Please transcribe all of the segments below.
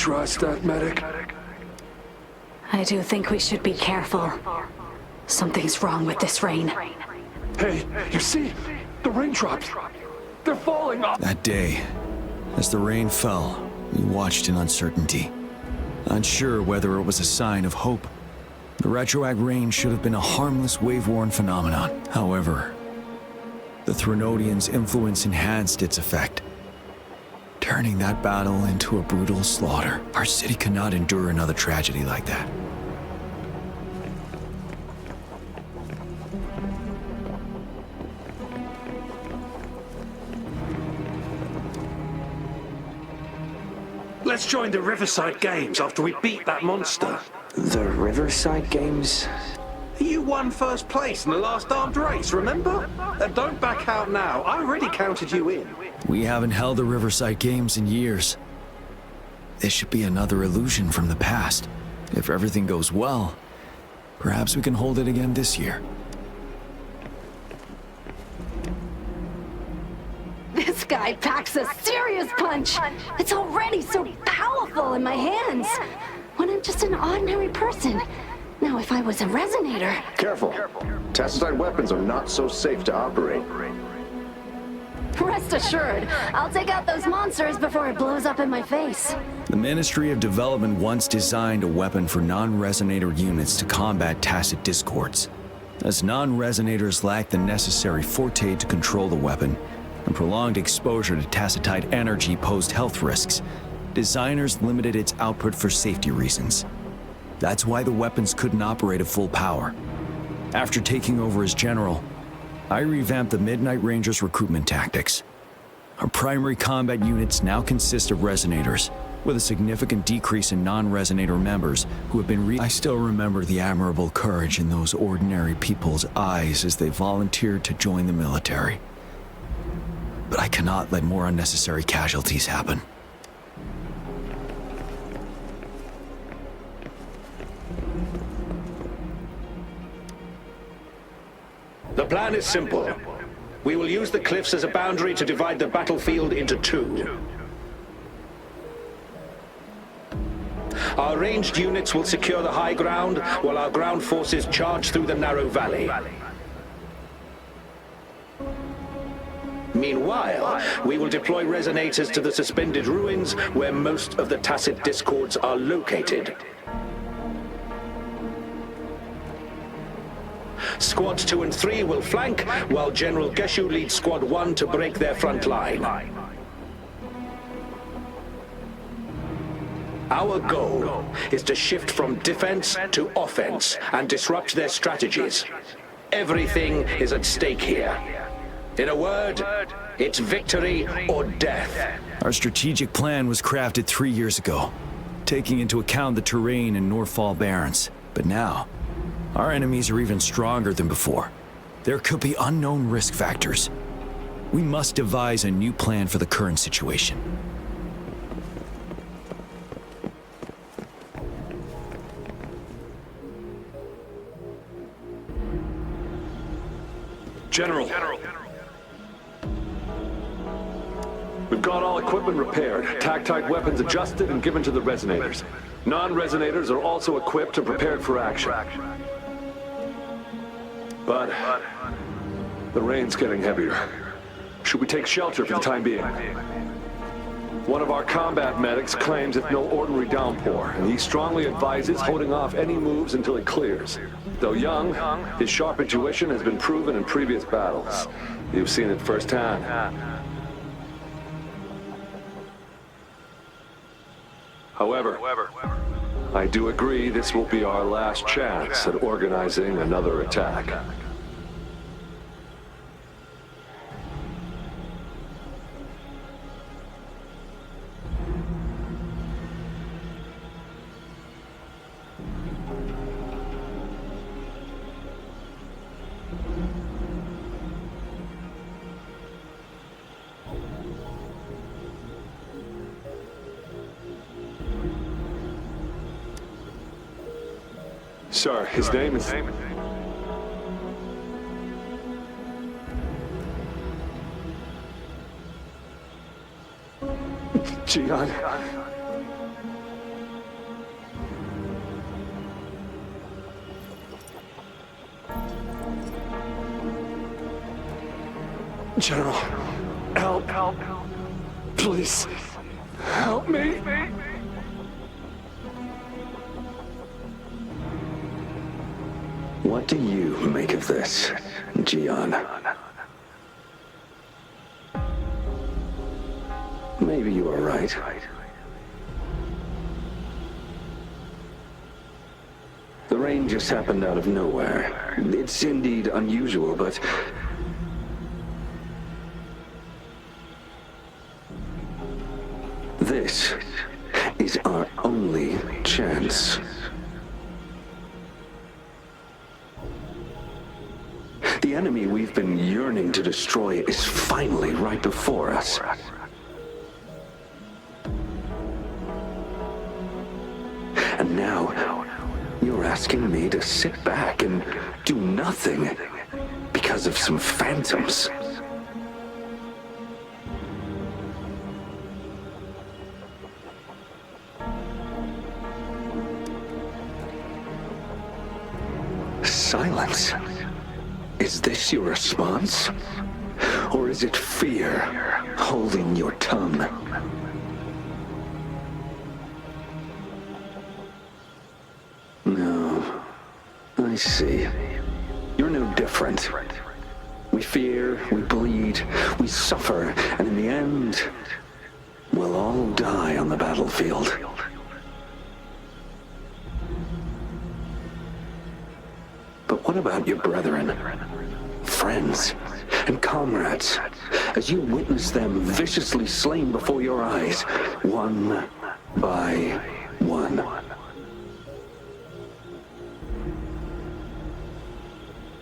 trust that medic? I do think we should be careful. Something's wrong with this rain. Hey, you see? The raindrops! They're falling off! That day, as the rain fell, we watched in uncertainty. Unsure whether it was a sign of hope. The retroactive rain should have been a harmless wave-worn phenomenon. However, the Threnodians' influence enhanced its effect, turning that battle into a brutal slaughter. Our city cannot endure another tragedy like that. Let's join the Riverside Games after we beat that monster. The Riverside Games? You won first place in the last armed race, remember? Don't back out now. I already counted you in. We haven't held the Riverside Games in years. This should be another illusion from the past. If everything goes well, perhaps we can hold it again this year. This guy packs a serious punch! It's already so powerful in my hands! When I'm just an ordinary person. Now if I was a resonator... Careful. Tacitite weapons are not so safe to operate. Rest assured, I'll take out those monsters before it blows up in my face. The Ministry of Development once designed a weapon for non-resonator units to combat tacit discords. As non-resonators lack the necessary forte to control the weapon, and prolonged exposure to tacitite energy posed health risks, designers limited its output for safety reasons. That's why the weapons couldn't operate at full power. After taking over as general, I revamped the Midnight Rangers' recruitment tactics. Our primary combat units now consist of resonators, with a significant decrease in non-resonator members who have been I still remember the admirable courage in those ordinary people's eyes as they volunteered to join the military. But I cannot let more unnecessary casualties happen. The plan is simple. We will use the cliffs as a boundary to divide the battlefield into two. Our ranged units will secure the high ground, while our ground forces charge through the narrow valley. Meanwhile, we will deploy resonators to the suspended ruins where most of the tacit discords are located. Squads 2 and 3 will flank, while General Geshu leads Squad 1 to break their front line. Our goal is to shift from defense to offense and disrupt their strategies. Everything is at stake here. In a word, it's victory or death. Our strategic plan was crafted 3 years ago, taking into account the terrain in Northfall Barrens. But now, our enemies are even stronger than before. There could be unknown risk factors. We must devise a new plan for the current situation. General. We've got all equipment repaired, tactite weapons adjusted and given to the resonators. Non-resonators are also equipped and prepared for action. But the rain's getting heavier. Should we take shelter for the time being? One of our combat medics claims it's no ordinary downpour, and he strongly advises holding off any moves until it clears. Though young, his sharp intuition has been proven in previous battles. You've seen it firsthand. However, I do agree this will be our last chance at organizing another attack. Sir, his name is... Gian. General, help. Please, help me. What do you make of this, Gian? Maybe you are right. The rain just happened out of nowhere. It's indeed unusual, but... this is our only chance. The enemy we've been yearning to destroy is finally right before us. And now, you're asking me to sit back and do nothing because of some phantoms. Silence. Is this your response? Or is it fear holding your tongue? No. I see. You're no different. We fear, we bleed, we suffer, and in the end, we'll all die on the battlefield. But what about your brethren, friends, and comrades, as you witness them viciously slain before your eyes, one by one?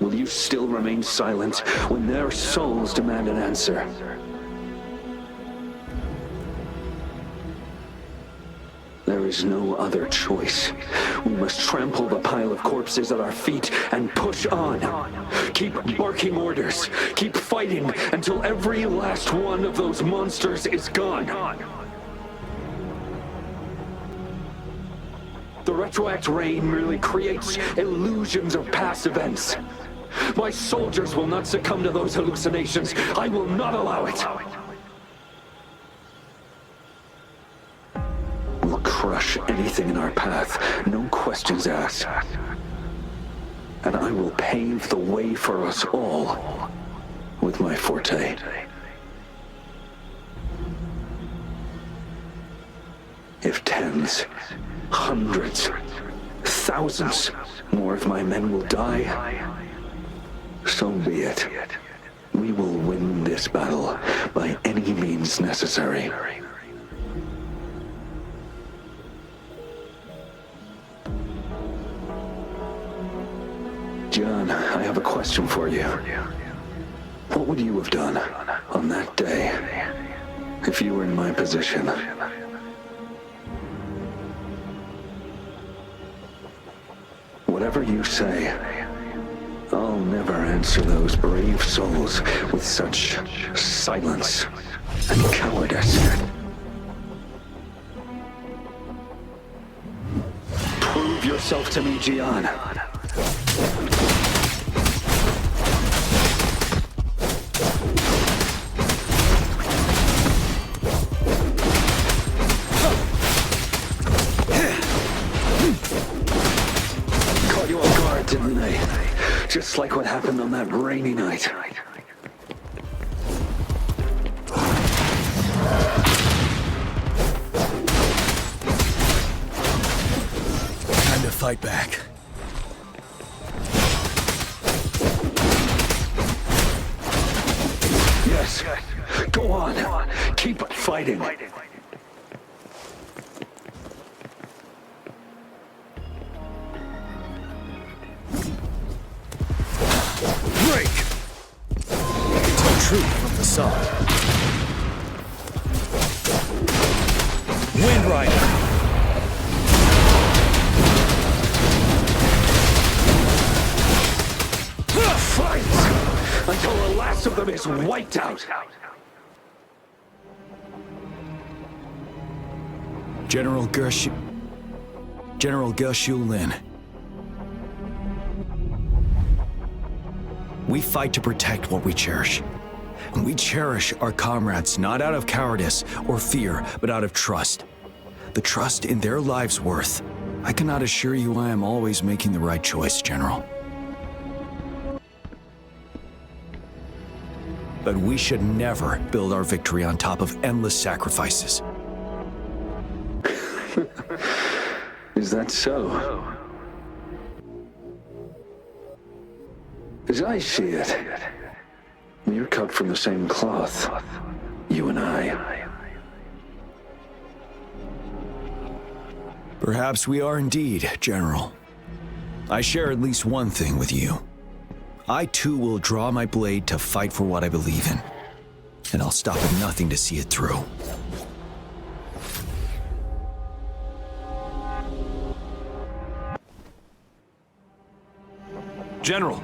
Will you still remain silent when their souls demand an answer? There is no other choice. We must trample the pile of corpses at our feet and push on. Keep barking orders. Keep fighting until every last one of those monsters is gone. The retroact rain merely creates illusions of past events. My soldiers will not succumb to those hallucinations. I will not allow it. We'll crush anything in our path, no questions asked. And I will pave the way for us all with my forte. If tens, hundreds, thousands more of my men will die, so be it. We will win this battle by any means necessary. John, I have a question for you. What would you have done on that day if you were in my position? Whatever you say, I'll never answer those brave souls with such silence and cowardice. Prove yourself to me, Gian. Caught you off guard, didn't they? Just like what happened on that rainy night. Time to fight back. Yes. Go on. Keep fighting. Break! You can tell truth from facade. Wind Rider! Fight! Until the last of them is wiped out. General Gershu Lin. We fight to protect what we cherish. And we cherish our comrades not out of cowardice or fear, but out of trust. The trust in their lives' worth. I cannot assure you I am always making the right choice, General. But we should never build our victory on top of endless sacrifices. Is that so? As I see it, we're cut from the same cloth, you and I. Perhaps we are indeed, General. I share at least one thing with you. I too will draw my blade to fight for what I believe in. And I'll stop at nothing to see it through. General!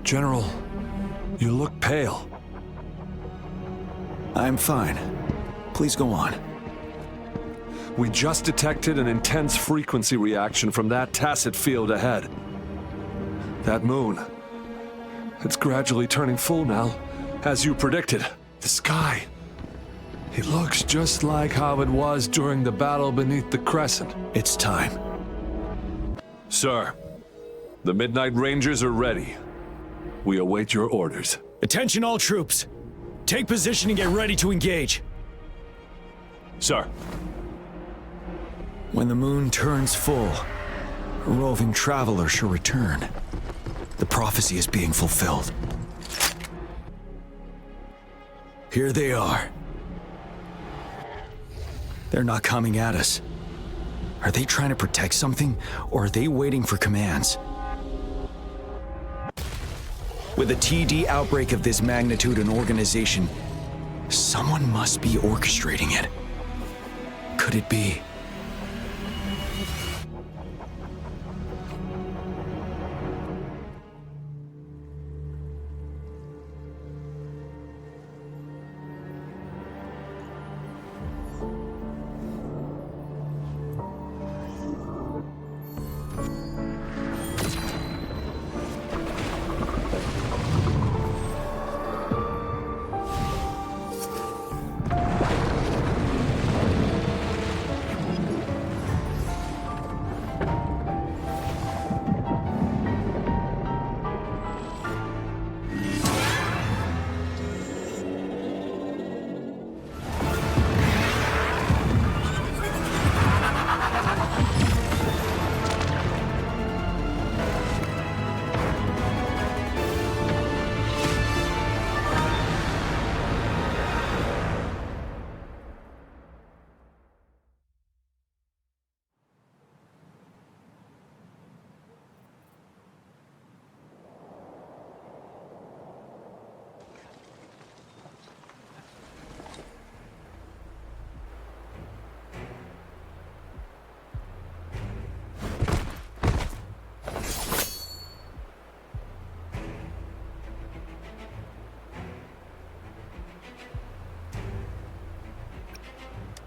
General, you look pale. I'm fine. Please go on. We just detected an intense frequency reaction from that tacit field ahead. That moon. It's gradually turning full now, as you predicted. The sky. It looks just like how it was during the battle beneath the crescent. It's time. Sir, the Midnight Rangers are ready. We await your orders. Attention all troops. Take position and get ready to engage. Sir. When the moon turns full, a roving traveler shall return. The prophecy is being fulfilled. Here they are. They're not coming at us. Are they trying to protect something, or are they waiting for commands? With a TD outbreak of this magnitude and organization, someone must be orchestrating it. Could it be?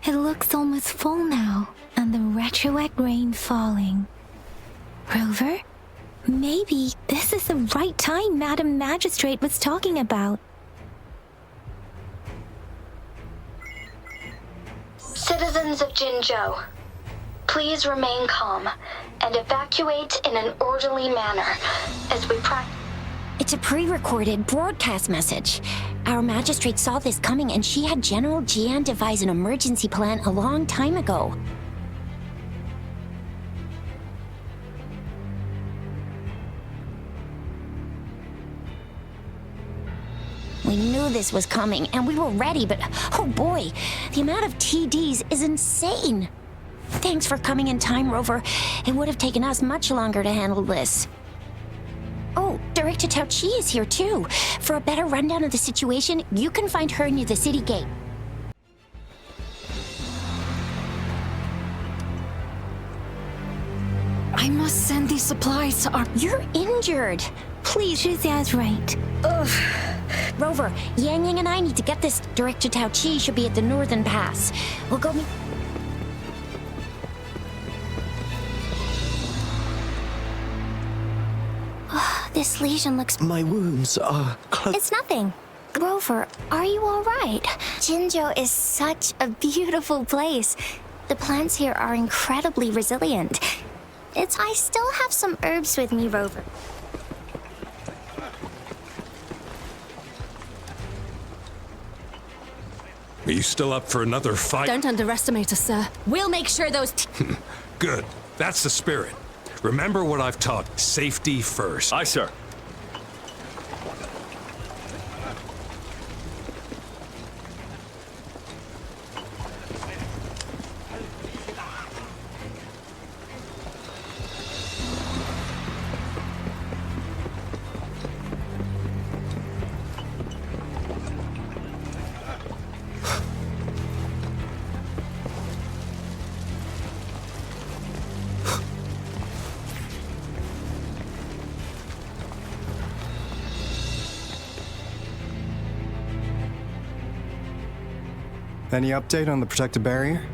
It looks almost full now, and the retroact rain falling. Rover, maybe this is the right time Madam Magistrate was talking about. Citizens of Jinzhou, please remain calm and evacuate in an orderly manner as we practice. It's a pre-recorded broadcast message. Our magistrate saw this coming and she had General Jian devise an emergency plan a long time ago. We knew this was coming and we were ready, but oh boy, the amount of TDs is insane. Thanks for coming in time, Rover. It would have taken us much longer to handle this. Oh, Director Tao Chi is here too. For a better rundown of the situation, you can find her near the city gate. I must send these supplies to our... You're injured. Please, Shuxia's right. Ugh. Rover, Yang Yang and I need to get this. Director Tao Chi should be at the northern pass. We'll go meet... This lesion looks... My wounds are... It's nothing. Rover, are you all right? Jinzhou is such a beautiful place. The plants here are incredibly resilient. I still have some herbs with me, Rover. Are you still up for another fight? Don't underestimate us, sir. We'll make sure those... Good. That's the spirit. Remember what I've taught. Safety first. Aye, sir. Any update on the protective barrier?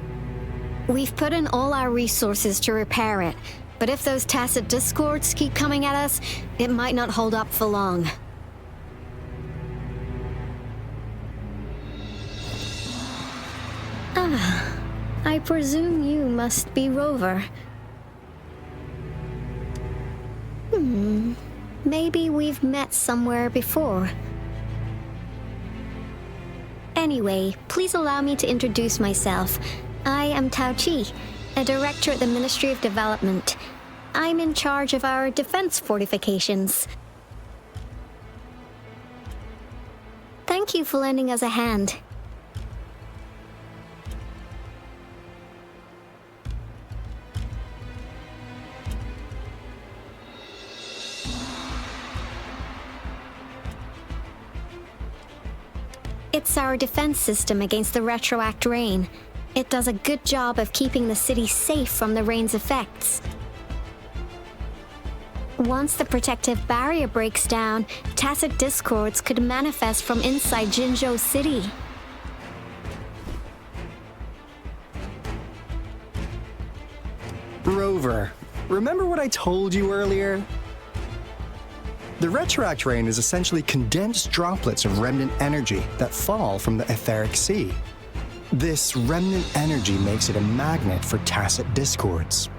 We've put in all our resources to repair it, but if those tacit discords keep coming at us, it might not hold up for long. Ah, I presume you must be Rover. Maybe we've met somewhere before. Anyway, please allow me to introduce myself. I am Tao Chi, a director at the Ministry of Development. I'm in charge of our defense fortifications. Thank you for lending us a hand. It's our defense system against the retroact rain. It does a good job of keeping the city safe from the rain's effects. Once the protective barrier breaks down, tacit discords could manifest from inside Jinzhou City. Rover, remember what I told you earlier? The retroact rain is essentially condensed droplets of remnant energy that fall from the etheric sea. This remnant energy makes it a magnet for tacit discords.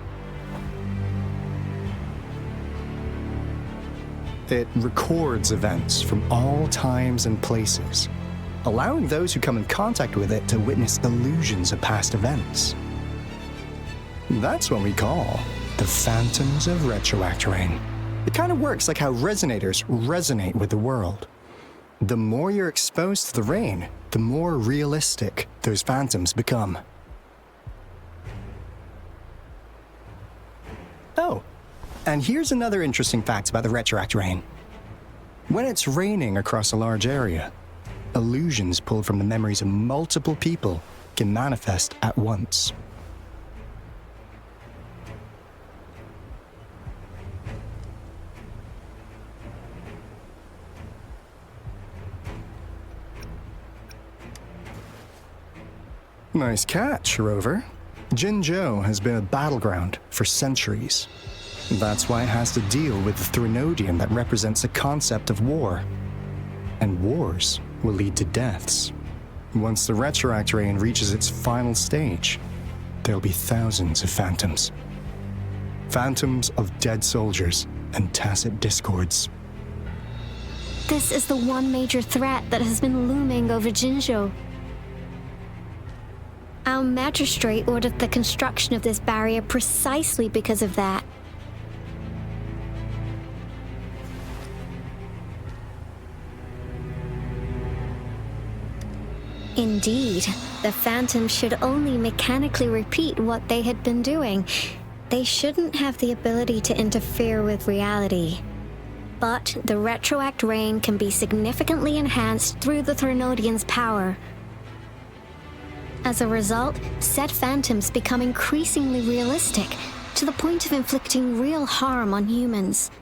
It records events from all times and places, allowing those who come in contact with it to witness illusions of past events. That's what we call the phantoms of retroact rain. It kind of works like how resonators resonate with the world. The more you're exposed to the rain, the more realistic those phantoms become. Oh, and here's another interesting fact about the retroact rain. When it's raining across a large area, illusions pulled from the memories of multiple people can manifest at once. Nice catch, Rover. Jinzhou has been a battleground for centuries. That's why it has to deal with the Threnodium that represents the concept of war. And wars will lead to deaths. Once the retroact rain reaches its final stage, there'll be thousands of phantoms. Phantoms of dead soldiers and tacit discords. This is the one major threat that has been looming over Jinzhou. Our magistrate ordered the construction of this barrier precisely because of that. Indeed, the Phantoms should only mechanically repeat what they had been doing. They shouldn't have the ability to interfere with reality. But the retroact rain can be significantly enhanced through the Threnodian's power. As a result, said phantoms become increasingly realistic, to the point of inflicting real harm on humans.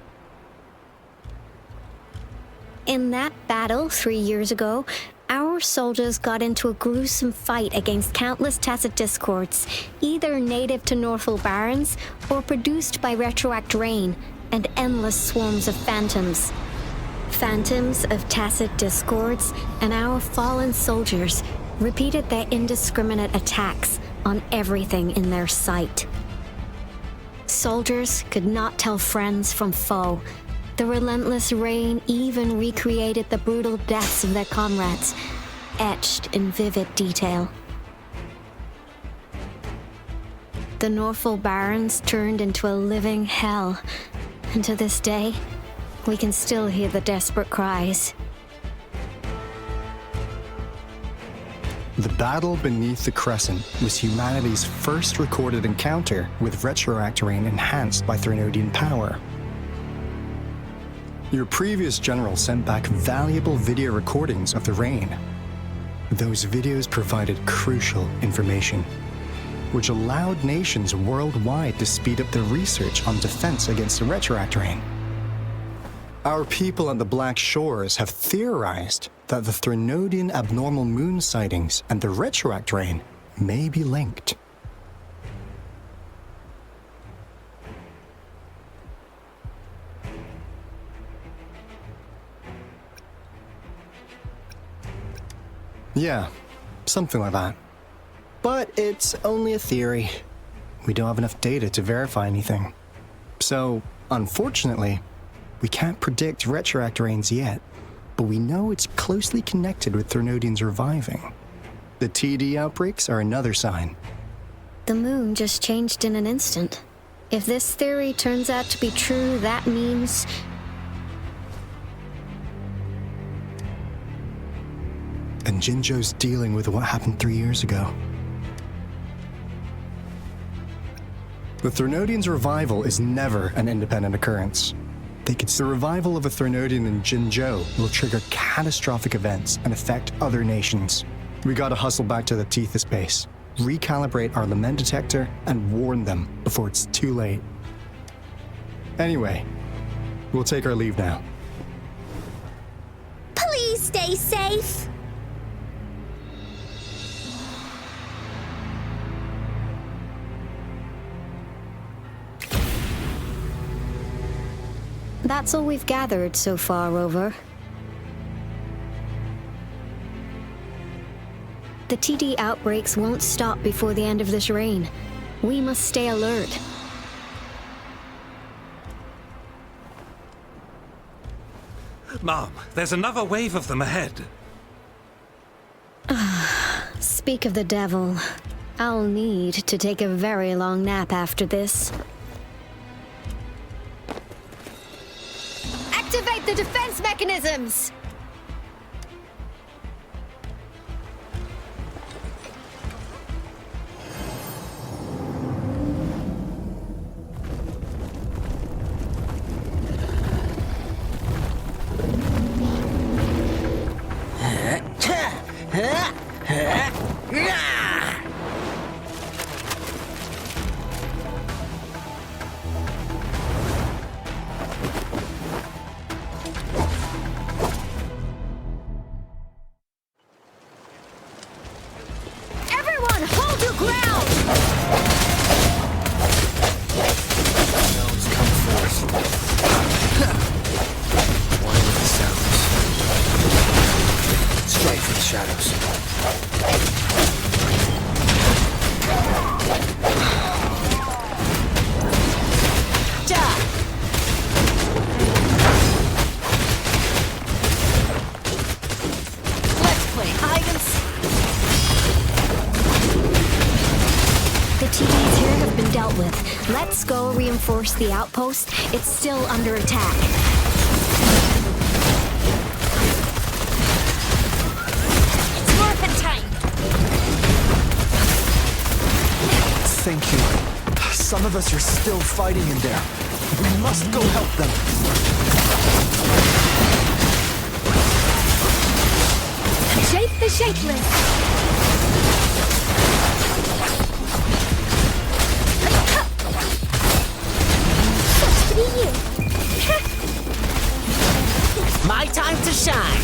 In that battle 3 years ago, our soldiers got into a gruesome fight against countless tacit discords, either native to Northville Barrens or produced by retroact rain, and endless swarms of phantoms. Phantoms of tacit discords, and our fallen soldiers repeated their indiscriminate attacks on everything in their sight. Soldiers could not tell friends from foe. The relentless rain even recreated the brutal deaths of their comrades, etched in vivid detail. The Norfolk Barrens turned into a living hell, and to this day, we can still hear the desperate cries. The battle beneath the Crescent was humanity's first recorded encounter with retroactorane enhanced by Threnodian power. Your previous general sent back valuable video recordings of the rain. Those videos provided crucial information, which allowed nations worldwide to speed up their research on defense against the retroactorane. Our people on the Black Shores have theorized that the Threnodian abnormal moon sightings and the retroactorane may be linked. Yeah, something like that. But it's only a theory. We don't have enough data to verify anything. So, unfortunately, we can't predict retroactoranes yet, but we know it's closely connected with Threnodians reviving. The TD outbreaks are another sign. The moon just changed in an instant. If this theory turns out to be true, that means... And Jinzhou's dealing with what happened 3 years ago. The Threnodians' revival is never an independent occurrence. The revival of a Threnodian in Jinzhou will trigger catastrophic events and affect other nations. We gotta hustle back to the Tethys base, recalibrate our lament detector, and warn them before it's too late. Anyway, we'll take our leave now. Please stay safe. That's all we've gathered so far, Rover. The TD outbreaks won't stop before the end of this reign. We must stay alert. Mom, there's another wave of them ahead. Speak of the devil. I'll need to take a very long nap after this. Activate the defense mechanisms! Let's go reinforce the outpost. It's still under attack. It's morphin' time. Thank you. Some of us are still fighting in there. We must go help them. Shape the shapeless! My time to shine.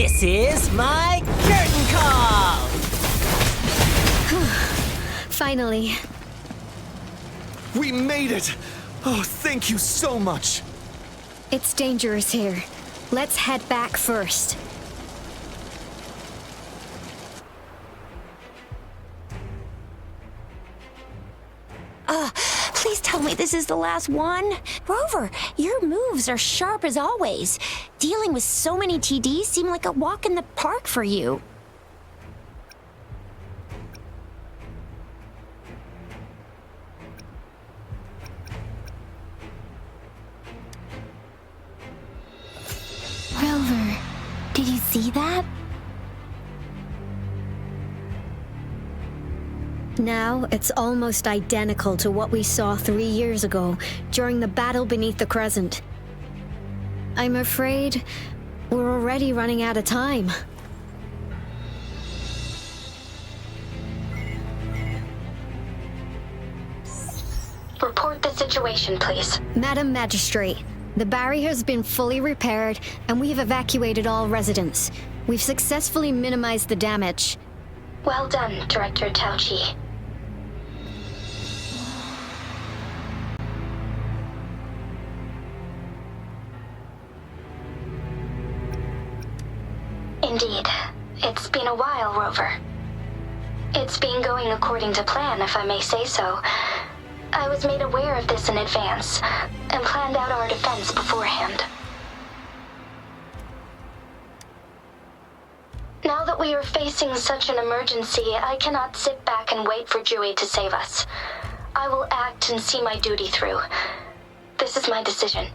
This is my curtain call! Finally. We made it! Oh, thank you so much! It's dangerous here. Let's head back first. Please tell me this is the last one. Rover, your moves are sharp as always. Dealing with so many TDs seemed like a walk in the park for you. Rover, did you see that? Now, it's almost identical to what we saw 3 years ago during the battle beneath the Crescent. I'm afraid we're already running out of time. Report the situation, please. Madam Magistrate, the barrier has been fully repaired and we have evacuated all residents. We've successfully minimized the damage. Well done, Director Tauchi. Indeed. It's been a while, Rover. It's been going according to plan, if I may say so. I was made aware of this in advance, and planned out our defense beforehand. Now that we are facing such an emergency, I cannot sit back and wait for Dewey to save us. I will act and see my duty through. This is my decision.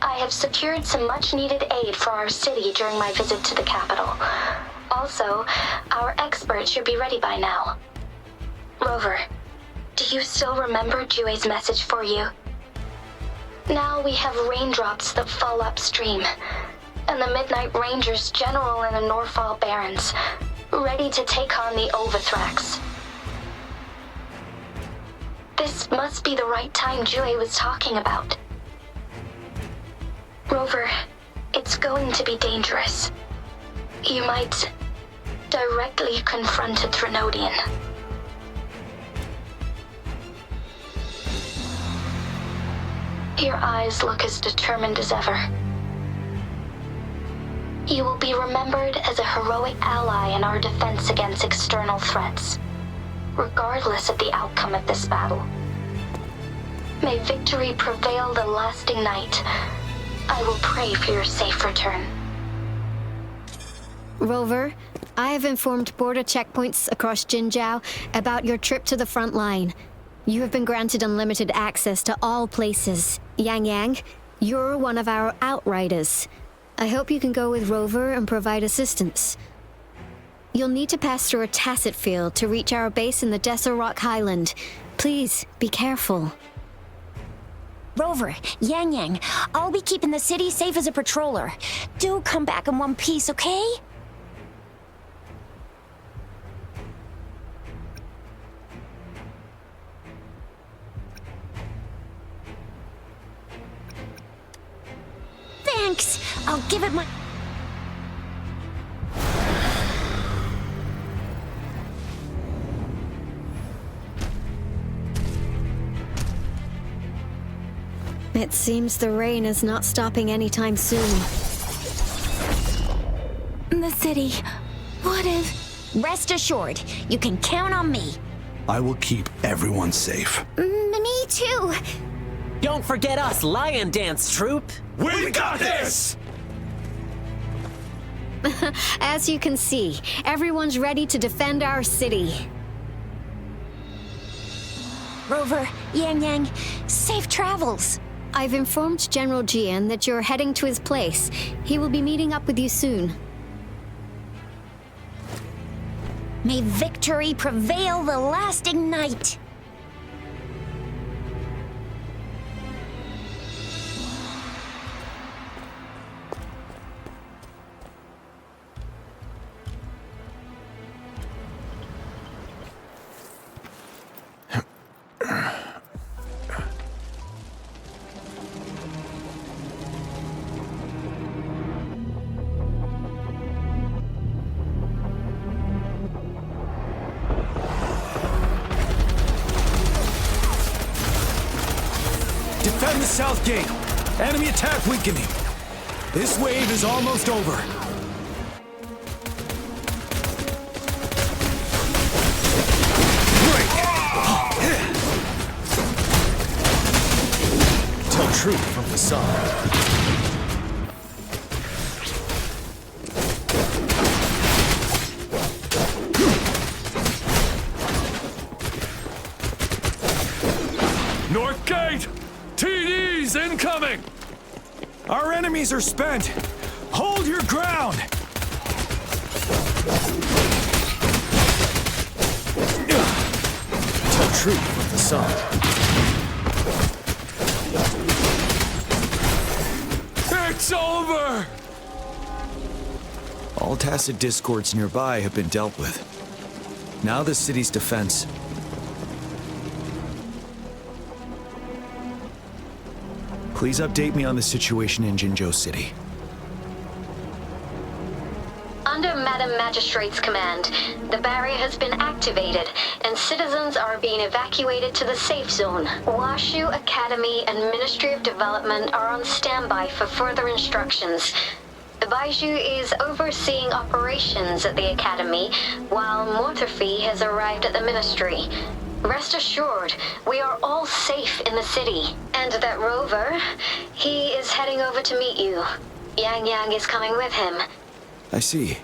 I have secured some much-needed aid for our city during my visit to the capital. Also, our expert should be ready by now. Rover, do you still remember Dewey's message for you? Now we have raindrops that fall upstream, and the Midnight Rangers General in the Norfall Barrens, ready to take on the Overthrax. This must be the right time Dewey was talking about. Rover, it's going to be dangerous. You might directly confront a Trinodian. Your eyes look as determined as ever. You will be remembered as a heroic ally in our defense against external threats, regardless of the outcome of this battle. May victory prevail the lasting night. I will pray for your safe return. Rover, I have informed border checkpoints across Jinzhou about your trip to the front line. You have been granted unlimited access to all places. Yang Yang, you're one of our outriders. I hope you can go with Rover and provide assistance. You'll need to pass through a tacit field to reach our base in the Desert Rock Highland. Please, be careful. Rover, Yang Yang, I'll be keeping the city safe as a patroller. Do come back in one piece, okay? Thanks! I'll give it my... It seems the rain is not stopping anytime soon. The city. What if... Rest assured, you can count on me. I will keep everyone safe. Me too. Don't forget us, Lion Dance Troupe! We got this! As you can see, everyone's ready to defend our city. Rover, Yang Yang, safe travels. I've informed General Jian that you're heading to his place. He will be meeting up with you soon. May victory prevail the lasting night. the south gate. Enemy attack weakening. This wave is almost over. Tell truth from the sun. North Gate! TDs incoming! Our enemies are spent. Hold your ground! Tell truth from the sun. It's over! All tacit discords nearby have been dealt with. Now the city's defense. Please update me on the situation in Jinzhou City. Under Madam Magistrate's command, the barrier has been activated, and citizens are being evacuated to the safe zone. Washu Academy and Ministry of Development are on standby for further instructions. Baiju is overseeing operations at the Academy, while Mortarfi has arrived at the Ministry. Rest assured, we are all safe in the city. And that rover, he is heading over to meet you. Yang Yang is coming with him. I see.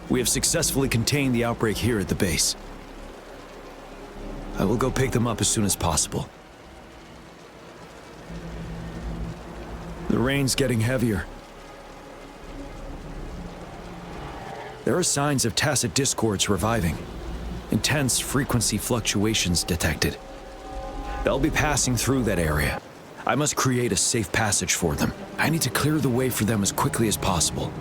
We have successfully contained the outbreak here at the base. I will go pick them up as soon as possible. The rain's getting heavier. There are signs of tacit discords reviving. Intense frequency fluctuations detected. They'll be passing through that area. I must create a safe passage for them. I need to clear the way for them as quickly as possible.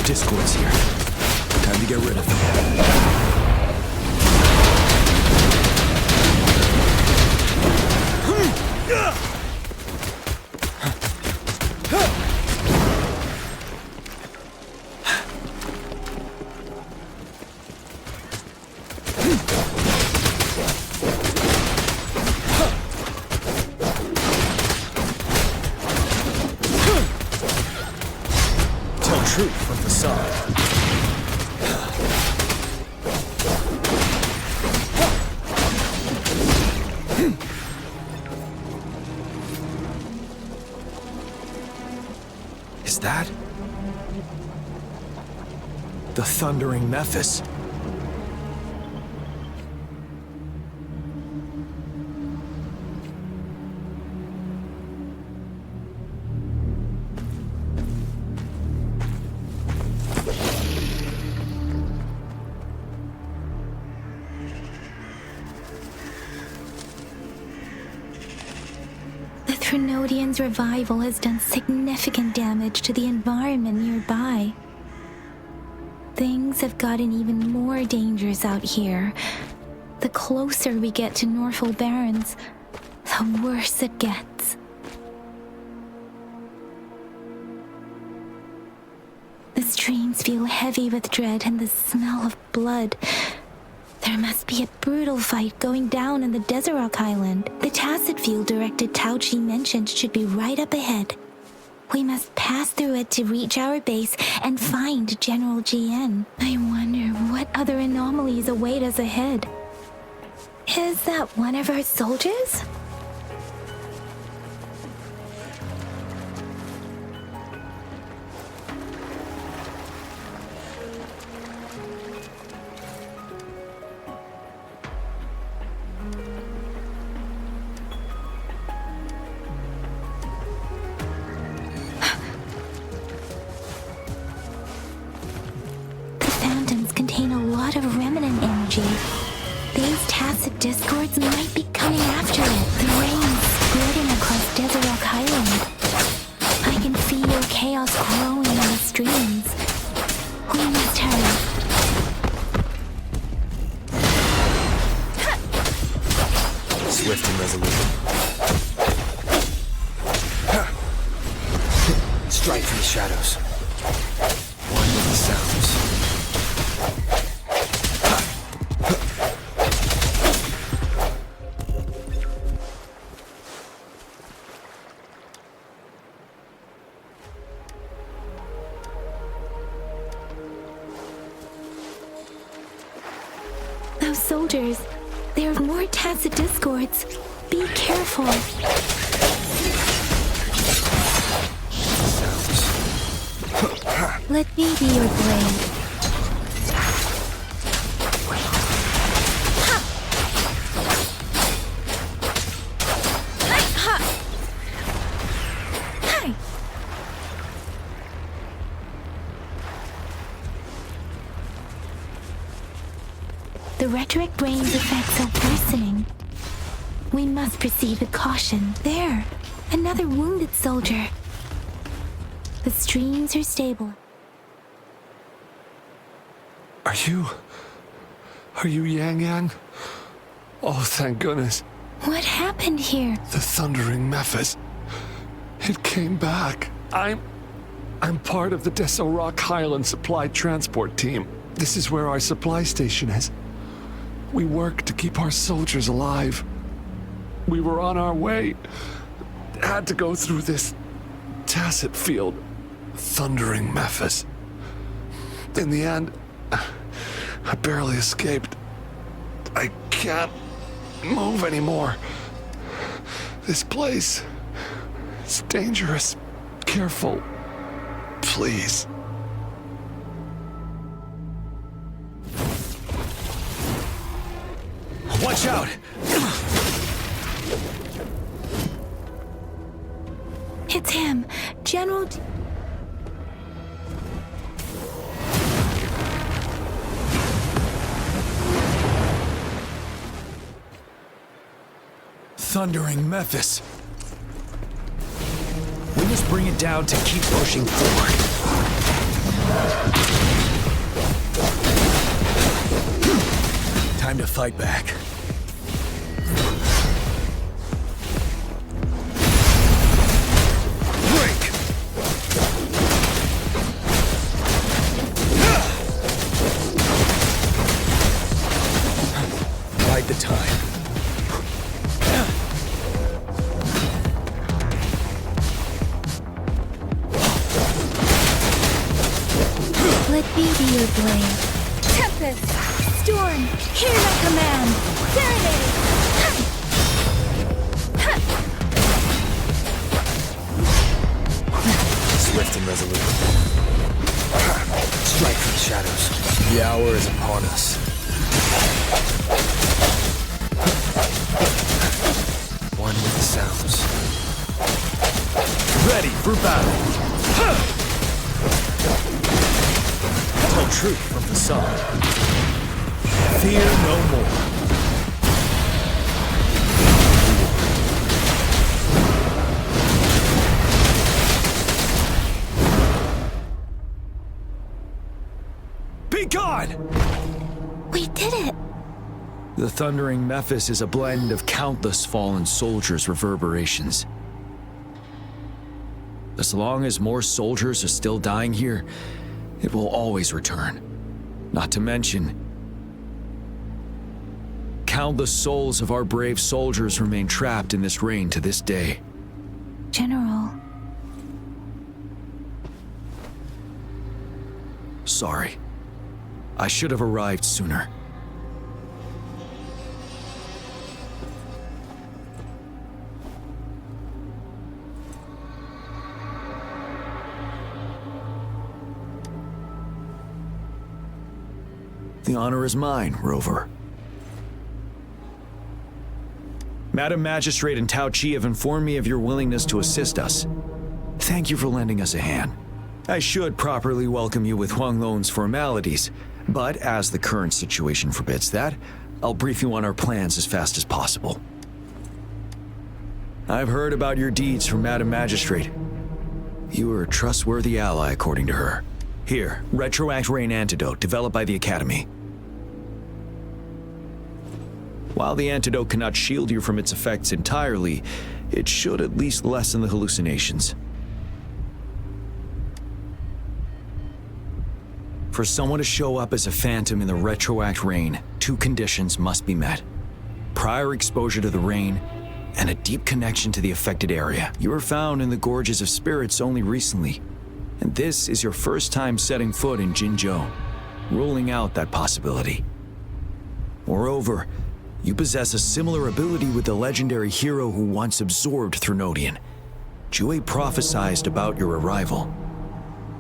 Discords here. Time to get rid of them. Tell truth from the sun. Is that the thundering Mephis? Trinodian's revival has done significant damage to the environment nearby. Things have gotten even more dangerous out here. The closer we get to Norfolk Barrens, the worse it gets. The streams feel heavy with dread and the smell of blood. There must be a brutal fight going down in the Desert Rock Island. The tacit field-directed Tauchi mentioned should be right up ahead. We must pass through it to reach our base and find General GN. I wonder what other anomalies await us ahead. Is that one of our soldiers? Of remnant energy. These tacit discords might be coming after it. The rain spreading across Desert Rock Island. growing in the streams. We must hurry. Swift and resolute. Strike from the shadows. One with the sounds. Those soldiers, there are more tacit discords. Be careful. Let me be your blade. The rhetoric brain's effects are worsening. We must proceed with caution. There, another wounded soldier. The streams are stable. Are you Yang Yang? Oh, thank goodness. What happened here? The thundering Memphis. It came back. I'm part of the Deso Rock Highland Supply Transport Team. This is where our supply station is. We work to keep our soldiers alive. We were on our way. Had to go through this tacit field. Thundering Memphis. In the end, I barely escaped. I can't move anymore. This place is dangerous. Careful. Please. Watch out! It's him, General... Thundering Memphis. We must bring it down to keep pushing forward. Time to fight back. Break! Bide the time. Let me be your blade. Tempest! Storm! Hear my command! Serenade! Swift and resolute. Strike from the shadows. The hour is upon us. One with the sounds. Ready for battle. Tell truth from facade. Fear no more. Be gone! We did it! The thundering Memphis is a blend of countless fallen soldiers' reverberations. As long as more soldiers are still dying here, it will always return. Not to mention, countless souls of our brave soldiers remain trapped in this rain to this day. General. Sorry. I should have arrived sooner. The honor is mine, Rover. Madam Magistrate and Tao Chi have informed me of your willingness to assist us. Thank you for lending us a hand. I should properly welcome you with Huang Lon's formalities, but as the current situation forbids that, I'll brief you on our plans as fast as possible. I've heard about your deeds from Madam Magistrate. You are a trustworthy ally, according to her. Here, Retroact Rain Antidote, developed by the Academy. While the antidote cannot shield you from its effects entirely, it should at least lessen the hallucinations. For someone to show up as a phantom in the Retroact Rain, 2 conditions must be met. Prior exposure to the rain, and a deep connection to the affected area. You were found in the Gorges of Spirits only recently, and this is your first time setting foot in Jinzhou, ruling out that possibility. Moreover, you possess a similar ability with the legendary hero who once absorbed Threnodian. Jue prophesied about your arrival.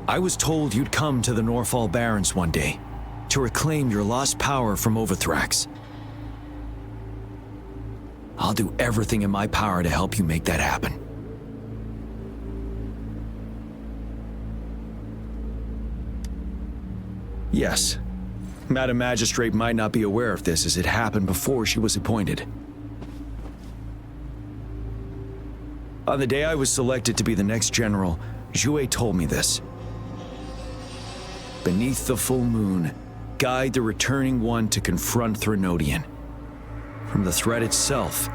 I was told you'd come to the Norfall Barrens one day, to reclaim your lost power from Overthrax. I'll do everything in my power to help you make that happen. Yes, Madam Magistrate might not be aware of this as it happened before she was appointed. On the day I was selected to be the next general, Jue told me this. Beneath the full moon, guide the returning one to confront Threnodian. From the threat itself,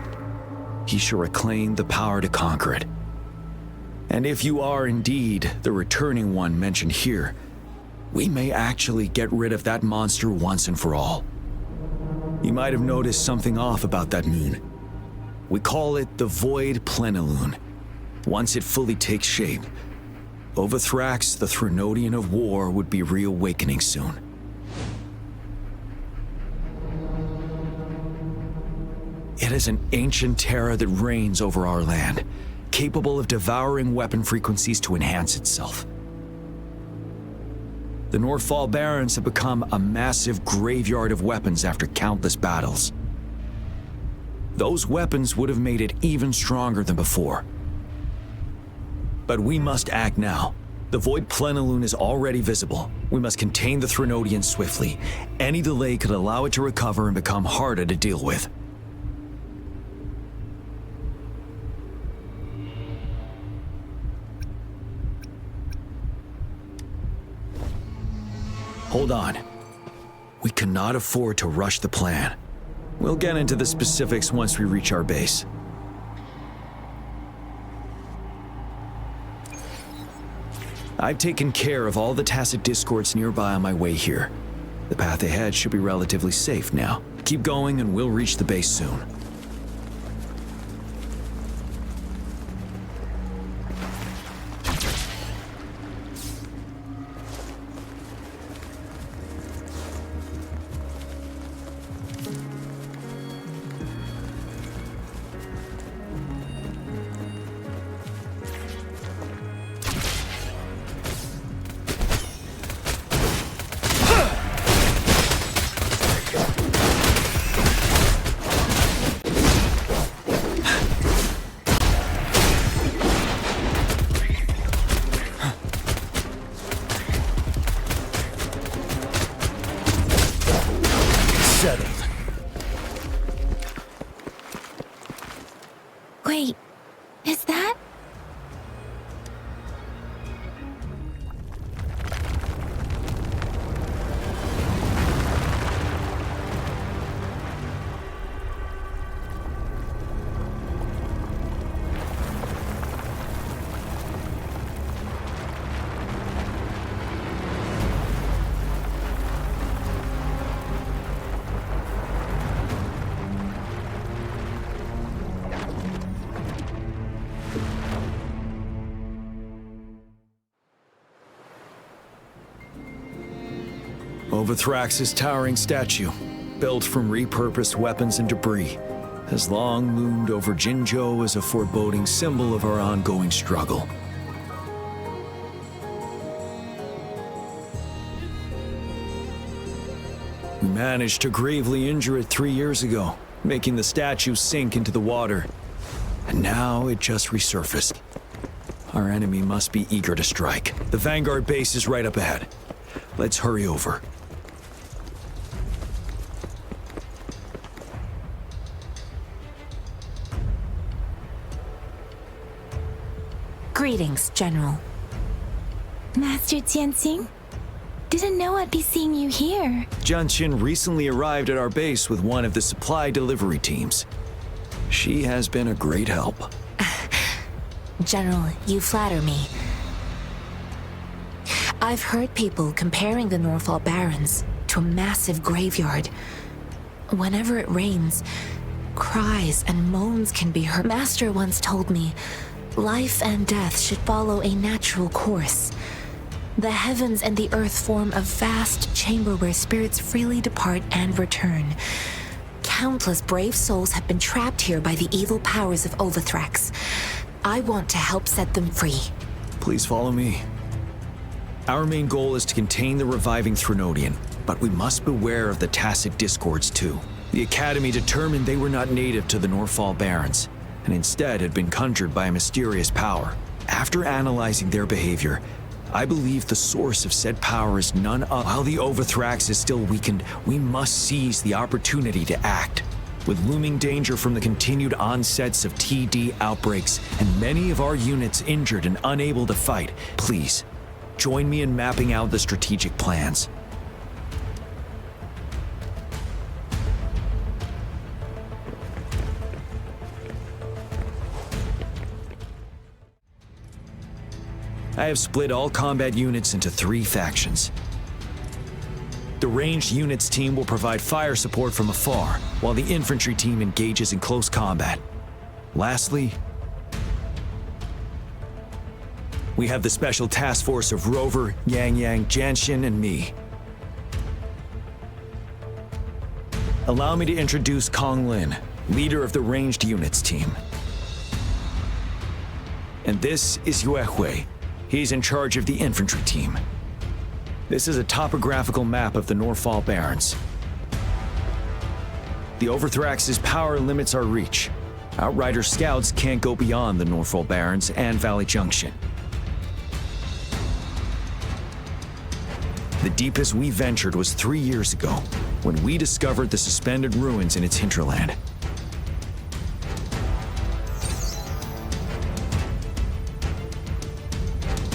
he shall reclaim the power to conquer it. And if you are indeed the returning one mentioned here, we may actually get rid of that monster once and for all. You might have noticed something off about that moon. We call it the Void Plenilune. Once it fully takes shape, Overthrax, the Threnodian of War, would be reawakening soon. It is an ancient terror that reigns over our land, capable of devouring weapon frequencies to enhance itself. The Norfall Barrens have become a massive graveyard of weapons after countless battles. Those weapons would have made it even stronger than before. But we must act now. The Void Plenilune is already visible. We must contain the Threnodian swiftly. Any delay could allow it to recover and become harder to deal with. Hold on. We cannot afford to rush the plan. We'll get into the specifics once we reach our base. I've taken care of all the tacit discords nearby on my way here. The path ahead should be relatively safe now. Keep going and we'll reach the base soon. Wait, is that? Overthrax's towering statue, built from repurposed weapons and debris, has long loomed over Jinzhou as a foreboding symbol of our ongoing struggle. We managed to gravely injure it 3 years ago, making the statue sink into the water. And now it just resurfaced. Our enemy must be eager to strike. The Vanguard base is right up ahead. Let's hurry over. Greetings, General. Master Jianxing? Didn't know I'd be seeing you here. Jianqin recently arrived at our base with one of the supply delivery teams. She has been a great help. General, you flatter me. I've heard people comparing the Norfall Barrens to a massive graveyard. Whenever it rains, cries and moans can be heard. Master once told me, life and death should follow a natural course. The heavens and the earth form a vast chamber where spirits freely depart and return. Countless brave souls have been trapped here by the evil powers of Wuthering. I want to help set them free. Please follow me. Our main goal is to contain the reviving Threnodian, but we must beware of the tacit discords too. The Academy determined they were not native to the Norfall Barrens, and instead had been conjured by a mysterious power. After analyzing their behavior, I believe the source of said power is none other. While the Wuthering is still weakened, we must seize the opportunity to act. With looming danger from the continued onsets of TD outbreaks and many of our units injured and unable to fight, please, join me in mapping out the strategic plans. I have split all combat units into 3 factions. The ranged units team will provide fire support from afar, while the infantry team engages in close combat. Lastly, we have the special task force of Rover, Yang Yang, Jianxin, and me. Allow me to introduce Kong Lin, leader of the ranged units team. And this is Yue Hui. He's in charge of the infantry team. This is a topographical map of the Norfall Barrens. The Wuthering's power limits our reach. Outrider scouts can't go beyond the Norfall Barrens and Valley Junction. The deepest we ventured was 3 years ago, when we discovered the suspended ruins in its hinterland.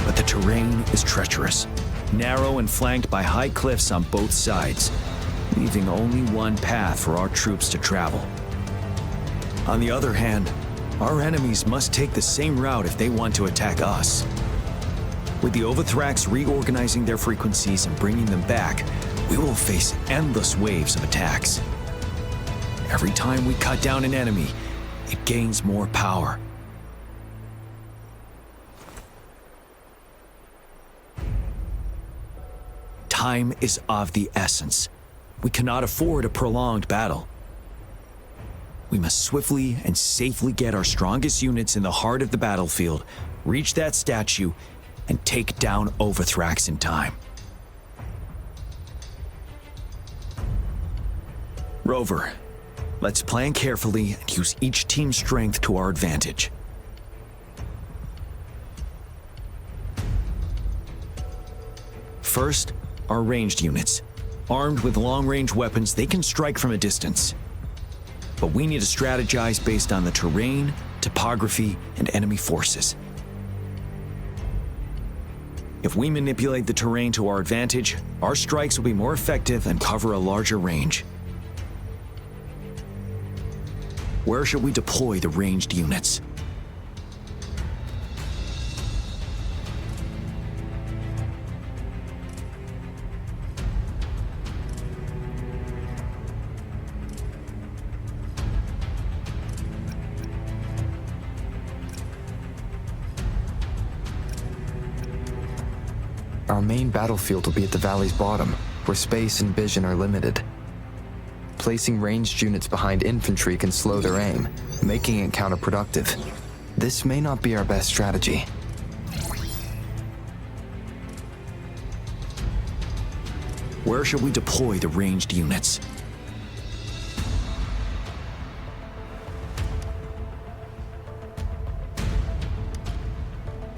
But the terrain is treacherous, narrow and flanked by high cliffs on both sides, leaving only one path for our troops to travel. On the other hand, our enemies must take the same route if they want to attack us. With the Wuthering reorganizing their frequencies and bringing them back, we will face endless waves of attacks. Every time we cut down an enemy, it gains more power. Time is of the essence. We cannot afford a prolonged battle. We must swiftly and safely get our strongest units in the heart of the battlefield, reach that statue, and take down Wuthering in time. Rover, let's plan carefully and use each team's strength to our advantage. First, our ranged units. Armed with long-range weapons, they can strike from a distance. But we need to strategize based on the terrain, topography, and enemy forces. If we manipulate the terrain to our advantage, our strikes will be more effective and cover a larger range. Where should we deploy the ranged units? Our main battlefield will be at the valley's bottom, where space and vision are limited. Placing ranged units behind infantry can slow their aim, making it counterproductive. This may not be our best strategy. Where should we deploy the ranged units?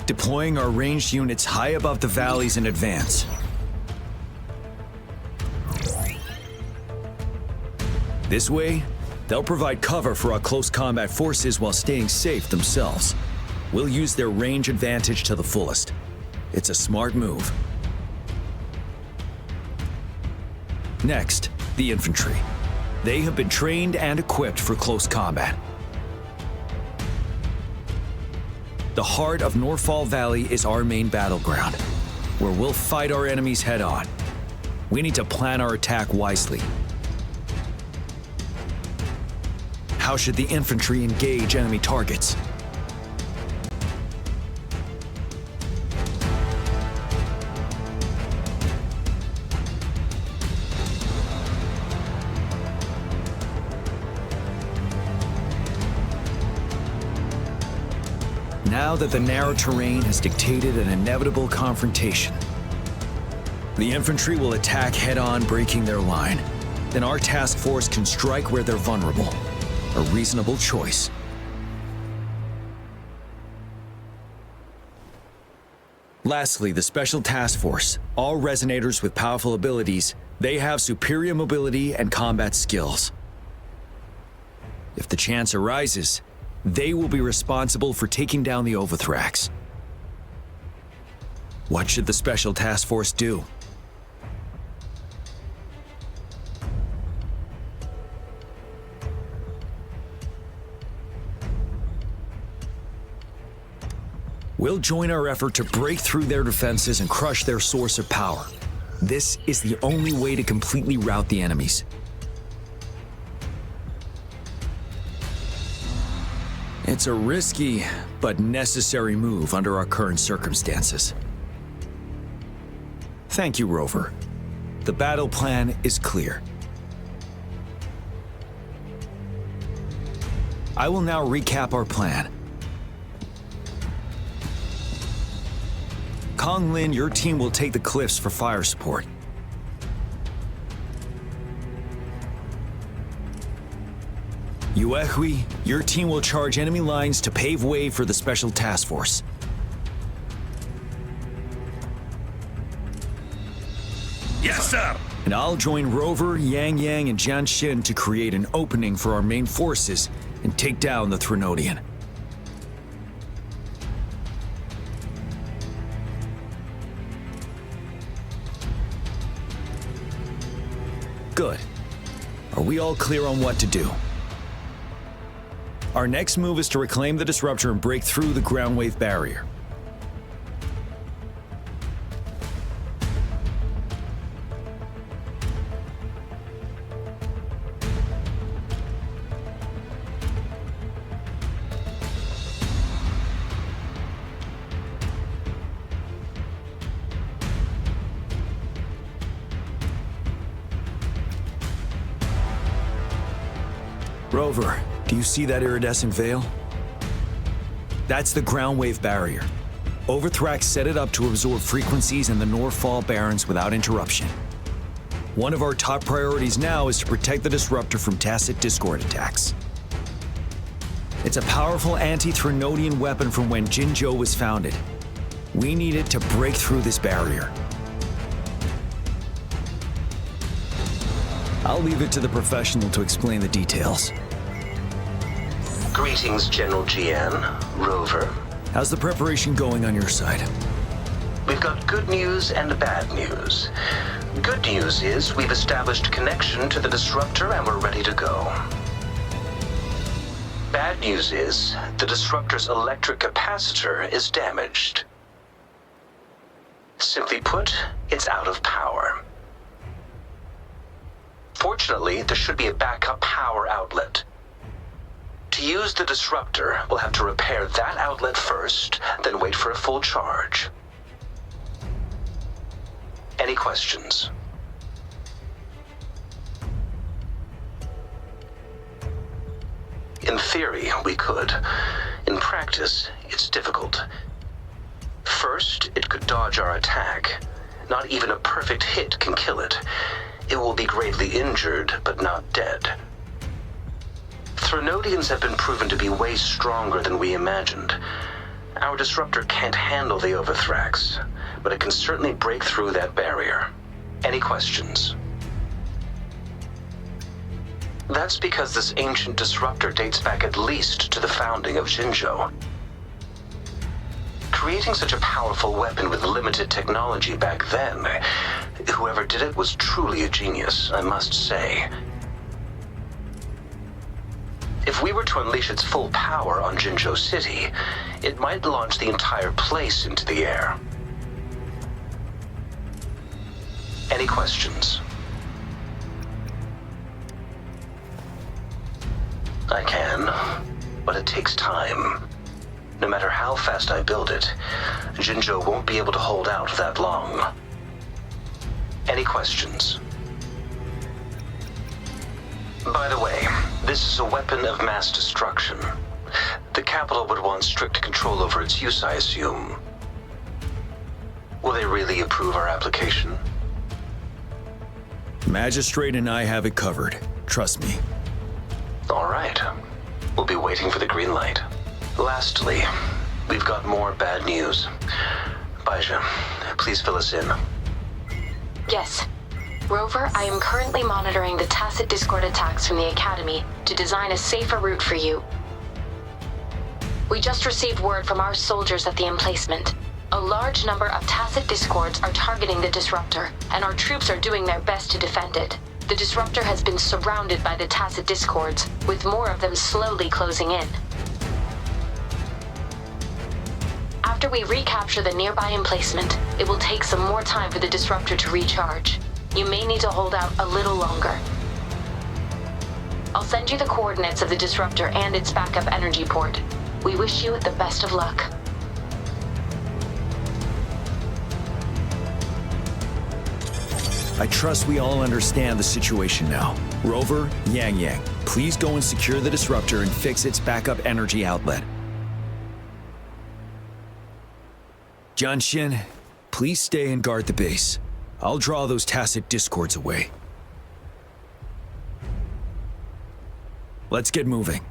Deploying our ranged units high above the valleys in advance. This way, they'll provide cover for our close combat forces while staying safe themselves. We'll use their range advantage to the fullest. It's a smart move. Next, the infantry. They have been trained and equipped for close combat. The heart of Norfall Valley is our main battleground, where we'll fight our enemies head-on. We need to plan our attack wisely. How should the infantry engage enemy targets? Now that the narrow terrain has dictated an inevitable confrontation, the infantry will attack head-on, breaking their line. Then our task force can strike where they're vulnerable. A reasonable choice. Lastly, the Special Task Force. All resonators with powerful abilities, they have superior mobility and combat skills. If the chance arises, they will be responsible for taking down the Overthrax. What should the Special Task Force do? We'll join our effort to break through their defenses and crush their source of power. This is the only way to completely rout the enemies. It's a risky, but necessary move under our current circumstances. Thank you, Rover. The battle plan is clear. I will now recap our plan. Kong Lin, your team will take the cliffs for fire support. Yuehui, your team will charge enemy lines to pave way for the Special Task Force. Yes, sir! And I'll join Rover, Yang Yang, and Jian Xin to create an opening for our main forces and take down the Threnodian. Good. Are we all clear on what to do? Our next move is to reclaim the disruptor and break through the ground wave barrier. Rover, do you see that iridescent veil? That's the ground wave barrier. Overthrax set it up to absorb frequencies in the Norfall Barrens without interruption. One of our top priorities now is to protect the disruptor from tacit discord attacks. It's a powerful anti-Threnodian weapon from when Jinzhou was founded. We need it to break through this barrier. I'll leave it to the professional to explain the details. Greetings, General GN, Rover. How's the preparation going on your side? We've got good news and bad news. Good news is we've established connection to the disruptor and we're ready to go. Bad news is the disruptor's electric capacitor is damaged. Simply put, it's out of power. Fortunately, there should be a backup power outlet. To use the disruptor, we'll have to repair that outlet first, then wait for a full charge. Any questions? In theory, we could. In practice, it's difficult. First, it could dodge our attack. Not even a perfect hit can kill it. It will be gravely injured, but not dead. Threnodians have been proven to be way stronger than we imagined. Our disruptor can't handle the Overthrax, but it can certainly break through that barrier. Any questions? That's because this ancient disruptor dates back at least to the founding of Jinzhou. creating such a powerful weapon with limited technology back then, whoever did it was truly a genius, I must say. If we were to unleash its full power on Jinzhou City, it might launch the entire place into the air. Any questions? I can, but it takes time. No matter how fast I build it, Jinzhou won't be able to hold out that long. Any questions? By the way, this is a weapon of mass destruction. The capital would want strict control over its use, I assume. Will they really approve our application? Magistrate and I have it covered. Trust me. All right. We'll be waiting for the green light. Lastly, we've got more bad news. Baizha, please fill us in. Yes. Rover, I am currently monitoring the tacit discord attacks from the Academy to design a safer route for you. We just received word from our soldiers at the emplacement. A large number of tacit discords are targeting the disruptor, and our troops are doing their best to defend it. The disruptor has been surrounded by the tacit discords, with more of them slowly closing in. After we recapture the nearby emplacement, it will take some more time for the disruptor to recharge. You may need to hold out a little longer. I'll send you the coordinates of the disruptor and its backup energy port. We wish you the best of luck. I trust we all understand the situation now. Rover, Yang, please go and secure the disruptor and fix its backup energy outlet. Jianshin, please stay and guard the base. I'll draw those tacit discords away. Let's get moving.